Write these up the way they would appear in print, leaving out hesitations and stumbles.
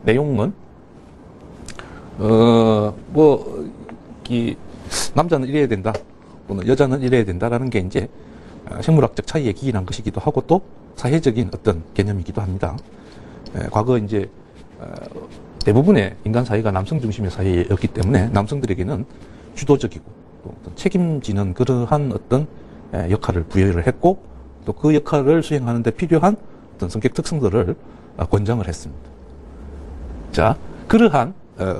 내용은 남자는 이래야 된다 또는 여자는 이래야 된다라는 게 이제 생물학적 차이에 기인한 것이기도 하고 또 사회적인 어떤 개념이기도 합니다. 과거 이제 대부분의 인간 사회가 남성 중심의 사회였기 때문에 남성들에게는 주도적이고 또 어떤 책임지는 그러한 어떤 역할을 부여를 했고 또 그 역할을 수행하는 데 필요한 어떤 성격 특성들을 권장을 했습니다. 자, 그러한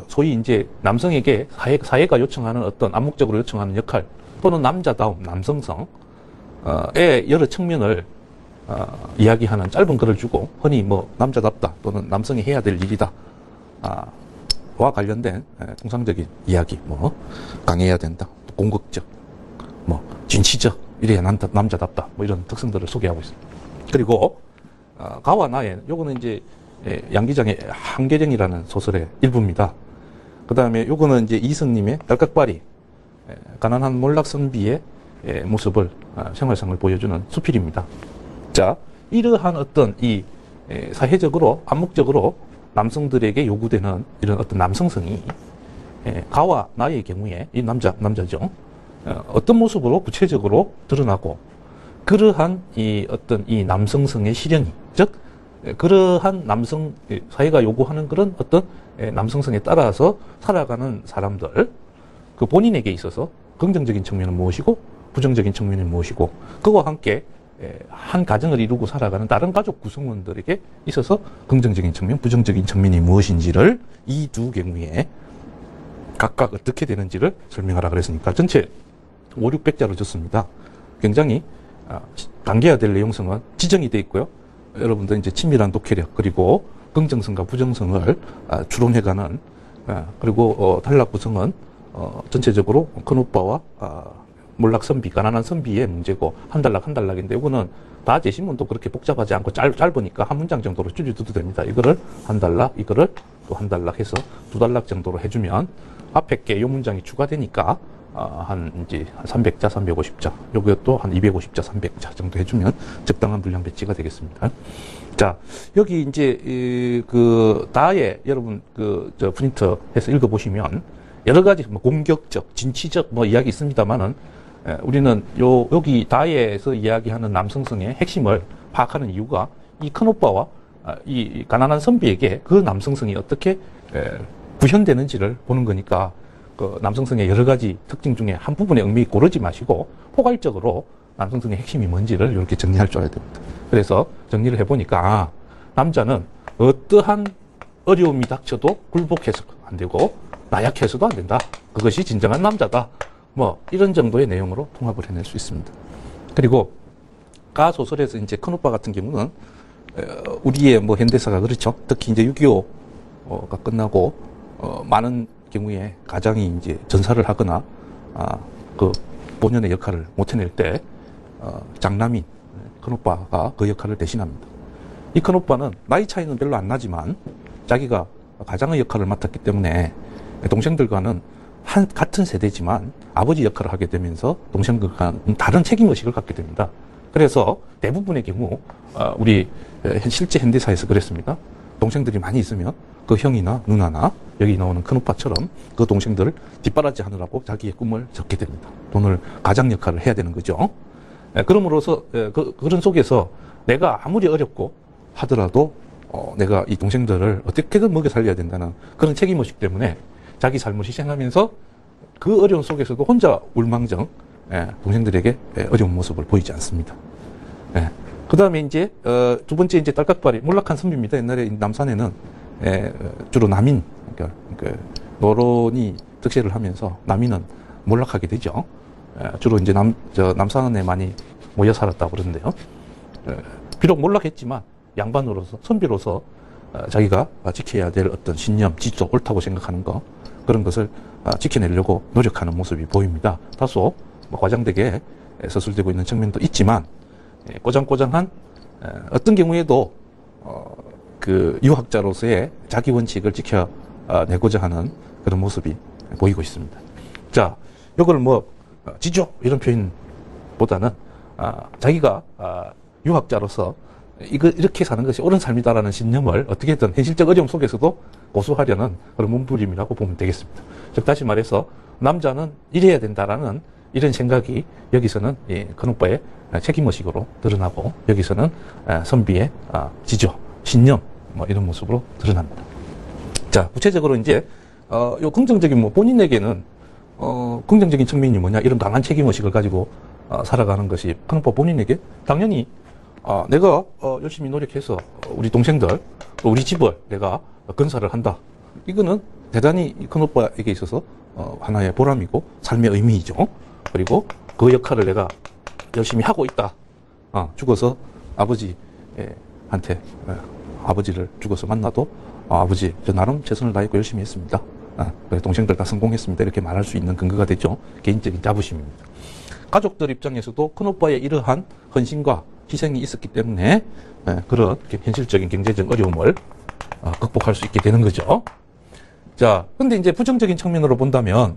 소위 이제 남성에게 사회가 요청하는 어떤 암묵적으로 요청하는 역할 또는 남자다움, 남성성의 여러 측면을 이야기하는 짧은 글을 주고 흔히 뭐 남자답다 또는 남성이 해야 될 일이다 와 관련된 통상적인 이야기, 뭐 강해야 된다, 공격적, 뭐 진취적, 이래야 남자답다, 뭐 이런 특성들을 소개하고 있습니다. 그리고 가와 나의 요거는 이제 양기장의 한계령이라는 소설의 일부입니다. 그 다음에 요거는 이제 이승님의 딸깍발이 가난한 몰락선비의 모습을 생활상을 보여주는 수필입니다. 자, 이러한 어떤 이 사회적으로 암묵적으로 남성들에게 요구되는 이런 어떤 남성성이 가와 나의 경우에 이 남자죠. 어떤 모습으로 구체적으로 드러나고 그러한 이 어떤 이 남성성의 실현이 즉 그러한 남성 사회가 요구하는 그런 어떤 남성성에 따라서 살아가는 사람들 그 본인에게 있어서 긍정적인 측면은 무엇이고 부정적인 측면은 무엇이고 그와 함께 한 가정을 이루고 살아가는 다른 가족 구성원들에게 있어서 긍정적인 측면, 부정적인 측면이 무엇인지를 이 두 경우에 각각 어떻게 되는지를 설명하라 그랬으니까 전체 5, 600자로 줬습니다. 굉장히 강개해야 될 내용성은 지정이 되어 있고요. 여러분들 이제 친밀한 독해력 그리고 긍정성과 부정성을 추론해가는 그리고 단락 구성은 전체적으로 큰오빠와 몰락선비, 가난한 선비의 문제고 한 단락인데 이거는 다 제시문도 그렇게 복잡하지 않고 짧으니까 한 문장 정도로 줄여도 됩니다. 이거를 한 단락, 이거를 또 한 단락 해서 두 단락 정도로 해주면 앞에 게 이 문장이 추가되니까 한 이제 300자, 350자, 요것도 한 250자, 300자 정도 해주면 적당한 분량 배치가 되겠습니다. 자, 여기 이제 다에 여러분 저 프린터해서 읽어보시면 여러 가지 뭐 공격적, 진취적 뭐 이야기 있습니다만은 우리는 여기 다에서 이야기하는 남성성의 핵심을 파악하는 이유가 이 큰오빠와 이 가난한 선비에게 그 남성성이 어떻게 구현되는지를 보는 거니까 그 남성성의 여러 가지 특징 중에 한 부분에 얽매이 고르지 마시고 포괄적으로 남성성의 핵심이 뭔지를 이렇게 정리할 줄 알아야 됩니다. 그래서 정리를 해보니까 남자는 어떠한 어려움이 닥쳐도 굴복해서 안 되고 나약해서도 안 된다. 그것이 진정한 남자다. 뭐 이런 정도의 내용으로 통합을 해낼 수 있습니다. 그리고 가 소설에서 이제 큰오빠 같은 경우는 우리의 뭐 현대사가 그렇죠. 특히 이제 6.25가 끝나고 많은 경우에 가장이 이제 전사를 하거나 그 본연의 역할을 못 해낼 때 장남인 큰오빠가 그 역할을 대신합니다. 이 큰오빠는 나이 차이는 별로 안 나지만 자기가 가장의 역할을 맡았기 때문에 동생들과는 같은 세대지만 아버지 역할을 하게 되면서 동생들과 다른 책임의식을 갖게 됩니다. 그래서 대부분의 경우 우리 실제 현대사에서 그랬습니다. 동생들이 많이 있으면 그 형이나 누나나 여기 나오는 큰오빠처럼 그 동생들을 뒷바라지 하느라고 자기의 꿈을 접게 됩니다. 돈을 가장 역할을 해야 되는 거죠. 그럼으로써 그런 속에서 내가 아무리 어렵고 하더라도 내가 이 동생들을 어떻게든 먹여 살려야 된다는 그런 책임의식 때문에 자기 삶을 희생하면서 그 어려운 속에서도 혼자 울망정 동생들에게 어려운 모습을 보이지 않습니다. 그 다음에 이제 두 번째 이제 딸깍발이 몰락한 선비입니다. 옛날에 남산에는 주로 남인 그러니까 노론이 득세를 하면서 남인은 몰락하게 되죠. 주로 이제 남산에 많이 모여 살았다고 그러는데요. 비록 몰락했지만 양반으로서 선비로서 자기가 지켜야 될 어떤 신념, 지조, 옳다고 생각하는 거 그런 것을 지켜내려고 노력하는 모습이 보입니다. 다소 과장되게 서술되고 있는 측면도 있지만 꼬장꼬장한 어떤 경우에도 그 유학자로서의 자기 원칙을 지켜내고자 하는 그런 모습이 보이고 있습니다. 자, 이걸 뭐 지조 이런 표현보다는 자기가 유학자로서 이렇게 사는 것이 옳은 삶이다라는 신념을 어떻게든 현실적 어려움 속에서도 고수하려는 그런 몸부림이라고 보면 되겠습니다. 즉 다시 말해서 남자는 이래야 된다라는 이런 생각이 여기서는 큰 오빠의 책임의식으로 드러나고, 여기서는 선비의 지조, 신념 뭐 이런 모습으로 드러납니다. 자, 구체적으로 이제 요 긍정적인 뭐 본인에게는 긍정적인 측면이 뭐냐, 이런 강한 책임의식을 가지고 살아가는 것이 큰 오빠 본인에게 당연히 내가 열심히 노력해서 우리 동생들, 우리 집을 내가 건설을 한다. 이거는 대단히 큰 오빠에게 있어서 하나의 보람이고 삶의 의미이죠. 그리고 그 역할을 내가 열심히 하고 있다. 죽어서 아버지한테, 아버지를 죽어서 만나도 아버지, 저 나름 최선을 다했고 열심히 했습니다. 동생들 다 성공했습니다. 이렇게 말할 수 있는 근거가 되죠. 개인적인 자부심입니다. 가족들 입장에서도 큰 오빠의 이러한 헌신과 희생이 있었기 때문에 그런 현실적인 경제적 어려움을 극복할 수 있게 되는 거죠. 자, 근데 이제 부정적인 측면으로 본다면,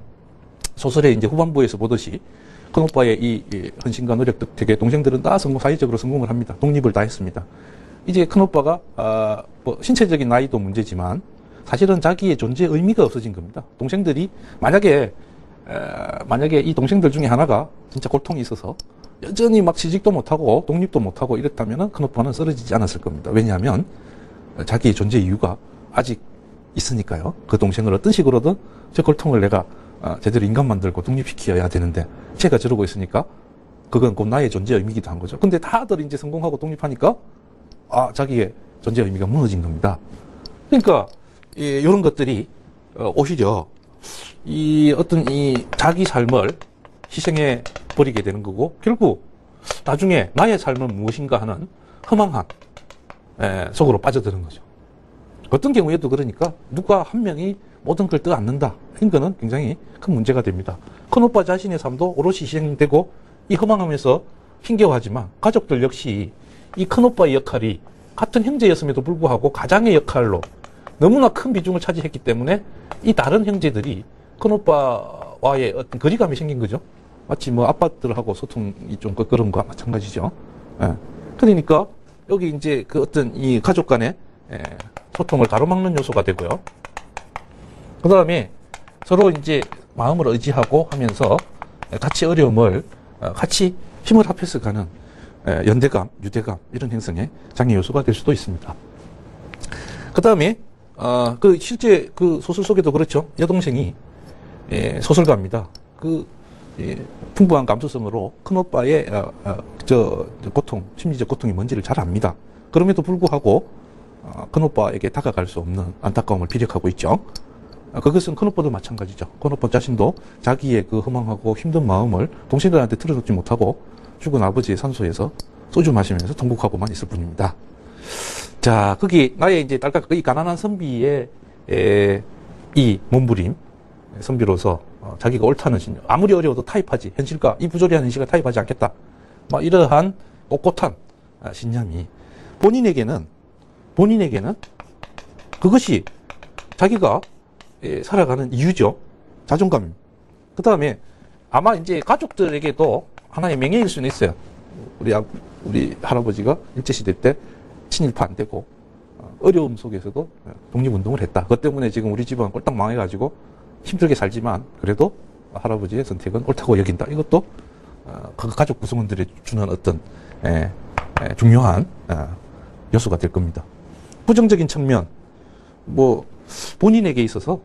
소설의 이제 후반부에서 보듯이 큰 오빠의 이 헌신과 노력 덕택에 동생들은 다 사회적으로 성공을 합니다. 독립을 다 했습니다. 이제 큰 오빠가 뭐 신체적인 나이도 문제지만 사실은 자기의 존재의 의미가 없어진 겁니다. 동생들이 만약에 이 동생들 중에 하나가 진짜 고통이 있어서 여전히 막 취직도 못하고 독립도 못하고 이랬다면 큰 오빠는 쓰러지지 않았을 겁니다. 왜냐하면 자기의 존재 이유가 아직 있으니까요. 그 동생을 어떤 식으로든 저 고통을 내가 제대로 인간 만들고 독립시켜야 되는데 제가 저러고 있으니까 그건 곧 나의 존재 의미이기도 한 거죠. 근데 다들 이제 성공하고 독립하니까 자기의 존재 의미가 무너진 겁니다. 그러니까 이런 것들이 오히려 어떤 자기 삶을 희생해 버리게 되는 거고, 결국 나중에 나의 삶은 무엇인가 하는 허망한 속으로 빠져드는 거죠. 어떤 경우에도 그러니까 누가 한 명이 모든 걸 떠안는다. 이거는 굉장히 큰 문제가 됩니다. 큰 오빠 자신의 삶도 오롯이 희생되고 이 허망함에서 힘겨워하지만 가족들 역시 이 큰 오빠의 역할이 같은 형제였음에도 불구하고 가장의 역할로 너무나 큰 비중을 차지했기 때문에 이 다른 형제들이 큰 오빠와의 어떤 거리감이 생긴 거죠. 마치 뭐 아빠들하고 소통이 좀 그런 거와 마찬가지죠. 그러니까 여기 이제 그 어떤 이 가족 간의 소통을 가로막는 요소가 되고요. 그 다음에 서로 이제 마음을 의지하고 하면서 같이 어려움을 같이 힘을 합해서 가는 연대감, 유대감 이런 형성의 장애 요소가 될 수도 있습니다. 그 다음에 실제 그 소설 속에도 그렇죠. 여동생이 소설가입니다. 풍부한 감수성으로 큰 오빠의 고통, 심리적 고통이 뭔지를 잘 압니다. 그럼에도 불구하고 큰 오빠에게 다가갈 수 없는 안타까움을 비력하고 있죠. 그것은 큰 오빠도 마찬가지죠. 큰 오빠 자신도 자기의 그 허망하고 힘든 마음을 동생들한테 털어놓지 못하고 죽은 아버지의 산소에서 소주 마시면서 통곡하고만 있을 뿐입니다. 자, 거기 나의 이제 딸깍 이 가난한 선비의 이 몸부림, 선비로서 자기가 옳다는 신념, 아무리 어려워도 타협하지, 현실과 이 부조리한 현실과 타협하지 않겠다. 막 이러한 꼿꼿한 신념이 본인에게는 그것이 자기가 살아가는 이유죠. 자존감입니다. 그 다음에 아마 이제 가족들에게도 하나의 명예일 수는 있어요. 우리 할아버지가 일제시대 때 친일파 안 되고 어려움 속에서도 독립운동을 했다. 그것 때문에 지금 우리 집은 꼴딱 망해가지고 힘들게 살지만 그래도 할아버지의 선택은 옳다고 여긴다. 이것도 그 가족 구성원들이 주는 어떤 중요한 요소가 될 겁니다. 부정적인 측면, 뭐 본인에게 있어서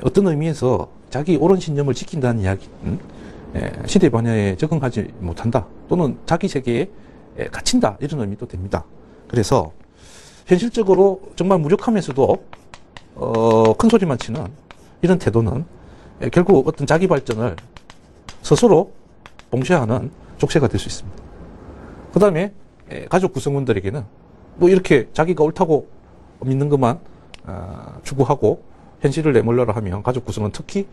어떤 의미에서 자기 옳은 신념을 지킨다는 이야기는 시대 변화에 적응하지 못한다. 또는 자기 세계에 갇힌다. 이런 의미도 됩니다. 그래서 현실적으로 정말 무력하면서도 큰 소리만 치는 이런 태도는 결국 어떤 자기 발전을 스스로 봉쇄하는 족쇄가 될 수 있습니다. 그 다음에 가족 구성원들에게는 뭐 이렇게 자기가 옳다고 믿는 것만 추구하고 현실을 내몰라라 하면 가족 구성원 특히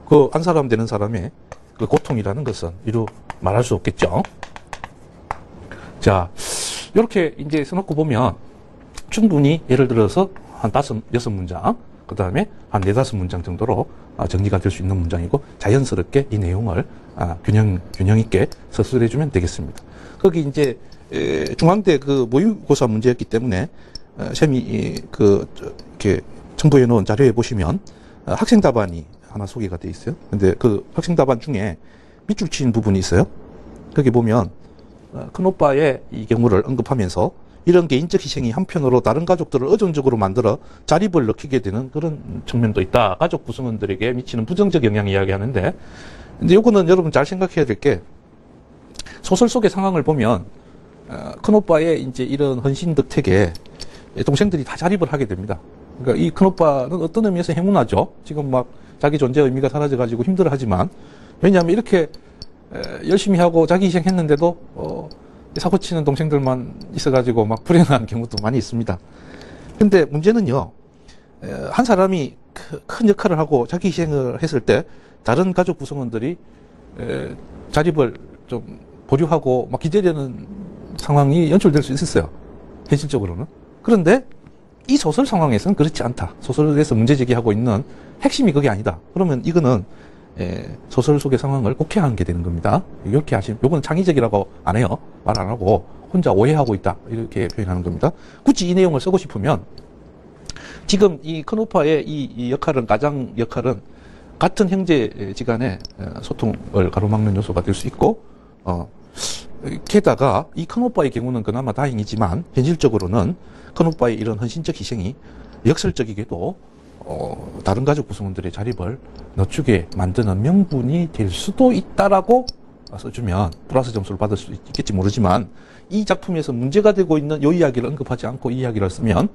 그 한 사람 되는 사람의 그 고통이라는 것은 이루 말할 수 없겠죠. 자, 이렇게 이제 써놓고 보면 충분히 예를 들어서 한 5, 6문장, 그 다음에 한 4, 5문장 정도로 정리가 될 수 있는 문장이고 자연스럽게 이 내용을 균형 있게 서술해주면 되겠습니다. 거기 이제 중앙대 그 모의고사 문제였기 때문에 쌤이 이렇게 첨부해 놓은 자료에 보시면 학생 답안이 하나 소개가 돼 있어요. 근데 그 학생 답안 중에 밑줄 친 부분이 있어요. 거기 보면 큰오빠의 이 경우를 언급하면서 이런 개인적 희생이 한편으로 다른 가족들을 의존적으로 만들어 자립을 느끼게 되는 그런 측면도 있다. 가족 구성원들에게 미치는 부정적 영향 이야기하는데, 근데 요거는 여러분 잘 생각해야 될 게, 소설 속의 상황을 보면 큰오빠의 이제 이런 헌신 덕택에 동생들이 다 자립을 하게 됩니다. 그러니까 이 큰오빠는 어떤 의미에서 행운하죠. 지금 막 자기 존재 의미가 사라져가지고 힘들어하지만, 왜냐하면 이렇게 열심히 하고 자기 희생했는데도 사고치는 동생들만 있어가지고 막 불행한 경우도 많이 있습니다. 근데 문제는요, 한 사람이 큰 역할을 하고 자기 희생을 했을 때 다른 가족 구성원들이 자립을 좀 보류하고 막 기대되는 상황이 연출될 수 있었어요. 현실적으로는. 그런데 이 소설 상황에서는 그렇지 않다. 소설에서 문제 제기하고 있는 핵심이 그게 아니다. 그러면 이거는 소설 속의 상황을 곡해하는 게 되는 겁니다. 이렇게 하시면, 요거는 창의적이라고 안 해요. 말 안 하고 혼자 오해하고 있다. 이렇게 표현하는 겁니다. 굳이 이 내용을 쓰고 싶으면 지금 이 큰오빠의 이 역할은, 가장 역할은 같은 형제지간의 소통을 가로막는 요소가 될 수 있고, 게다가 이 큰오빠의 경우는 그나마 다행이지만 현실적으로는 큰오빠의 이런 헌신적 희생이 역설적이게도 다른 가족 구성원들의 자립을 늦추게 만드는 명분이 될 수도 있다라고 써주면 플러스 점수를 받을 수 있겠지 모르지만, 이 작품에서 문제가 되고 있는 이 이야기를 언급하지 않고 이 이야기를 쓰면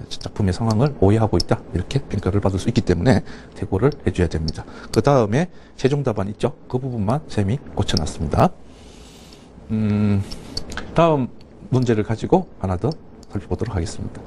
작품의 상황을 오해하고 있다, 이렇게 평가를 받을 수 있기 때문에 퇴고를 해줘야 됩니다. 그 다음에 최종 답안 있죠? 그 부분만 쌤이 고쳐놨습니다. 다음 문제를 가지고 하나 더 살펴보도록 하겠습니다.